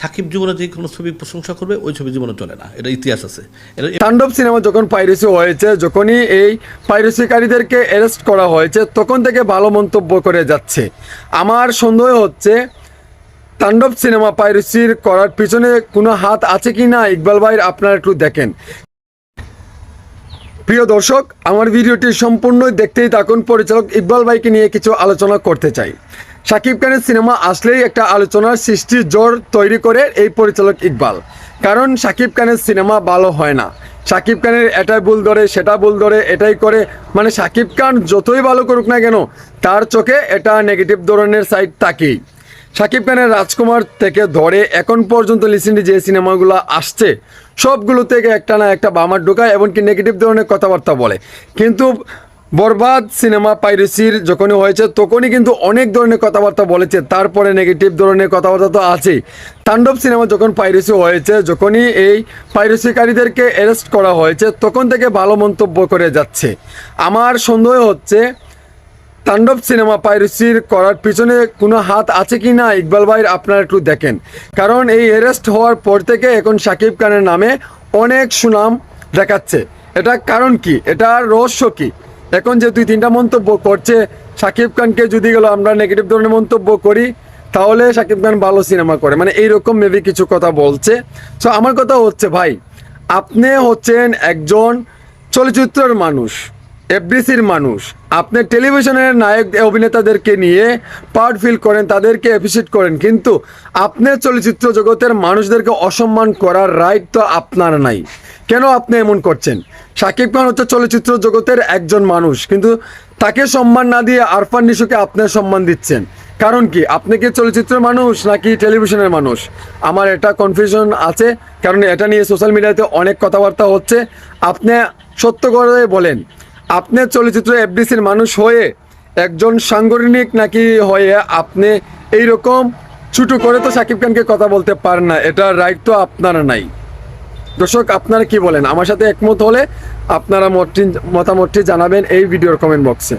সাকিব জীবনে যে কোনো ছবি প্রশংসা করবে ওই ছবি জীবনে চলে না, এটা ইতিহাস আছে। তাণ্ডব সিনেমা যখন পাইরেসি হয়েছে, যখনই এই পাইরেসিকারীদেরকে অ্যারেস্ট করা হয়েছে, তখন থেকে ভালো মন্তব্য করে যাচ্ছে। আমার সন্দেহ হচ্ছে তাণ্ডব সিনেমা পাইরেসির করার পিছনে কোনো হাত আছে কি না ইকবাল ভাই, আপনারা একটু দেখেন। প্রিয় দর্শক, আমার ভিডিওটি সম্পূর্ণ দেখতেই থাকুন। পরিচালক ইকবাল ভাইকে নিয়ে কিছু আলোচনা করতে চাই। শাকিব খানের সিনেমা আসলেই একটা আলোচনার সৃষ্টির জোর তৈরি করে এই পরিচালক ইকবাল। কারণ শাকিব খানের সিনেমা ভালো হয় না, শাকিব খানের এটাই ভুল ধরে, সেটা ভুল ধরে, এটাই করে, মানে শাকিব খান যতই ভালো করুক না কেন তার চোখে এটা নেগেটিভ ধরনের সাইড থাকেই। শাকিব খানের রাজকুমার থেকে ধরে এখন পর্যন্ত রিসেন্টলি যে সিনেমাগুলো আসছে সবগুলো থেকে একটা না একটা বামার ঢোকায়, এমনকি নেগেটিভ ধরনের কথাবার্তা বলে। কিন্তু বরবাদ সিনেমা পাইরেসির যখনই হয়েছে তখনই কিন্তু অনেক ধরনের কথাবার্তা বলেছে, তারপরে নেগেটিভ ধরনের কথাবার্তা তো আছেই। তাণ্ডব সিনেমা যখন পাইরেসি হয়েছে, যখনই এই পাইরেসিকারীদেরকে অ্যারেস্ট করা হয়েছে, তখন থেকে ভালো মন্তব্য করে যাচ্ছে। আমার সন্দেহ হচ্ছে তাণ্ডব সিনেমা পাইরেসির করার পিছনে কোনো হাত আছে কি না ইকবাল ভাই, আপনারা একটু দেখেন। কারণ এই অ্যারেস্ট হওয়ার পর থেকে এখন শাকিব খানের নামে অনেক সুনাম দেখাচ্ছে। এটা কারণ কি, এটা রহস্য কি? এখন যে 2-3টা মন্তব্য করছে শাকিব খানকে, যদি গেল আমরা নেগেটিভ ধরনের মন্তব্য করি তাহলে শাকিব খান ভালো সিনেমা করে, মানে এইরকম মেবি কিছু কথা বলছে। সো আমার কথা হচ্ছে ভাই, আপনি হচ্ছেন একজন চলচ্চিত্রের মানুষ, এফডিসির মানুষ, আপনি টেলিভিশনের নায়ক অভিনেতাদেরকে নিয়ে প্রাউড ফিল করেন, তাদেরকে অ্যাপ্রিসিয়েট করেন, কিন্তু আপনি চলচ্চিত্র জগতের মানুষদেরকে অসম্মান করার রাইট তো আপনার নাই। কেন আপনি এমন করছেন? শাকিব খান হচ্ছে চলচ্চিত্র জগতের একজন মানুষ, কিন্তু তাকে সম্মান না দিয়ে আরফান নিশোকে আপনি সম্মান দিচ্ছেন। কারণ কি? আপনি কি চলচ্চিত্রের মানুষ নাকি টেলিভিশনের মানুষ? আমার এটা কনফিউশন আছে, কারণ এটা নিয়ে সোশ্যাল মিডিয়াতে অনেক কথাবার্তা হচ্ছে। আপনি সত্য করে বলেন, আপনি চলচ্চিত্র এফডিসির মানুষ হয়ে একজন সাংগঠনিক নাকি হয়ে আপনি এইরকম ছুটু করে তো শাকিব খানকে কথা বলতে পারেন না, এটা রাইট তো আপনারা নাই। দর্শক, আপনারা কি বলেন? আমার সাথে একমত হলে আপনারা মতামতটি জানাবেন এই ভিডিওর কমেন্ট বক্সে।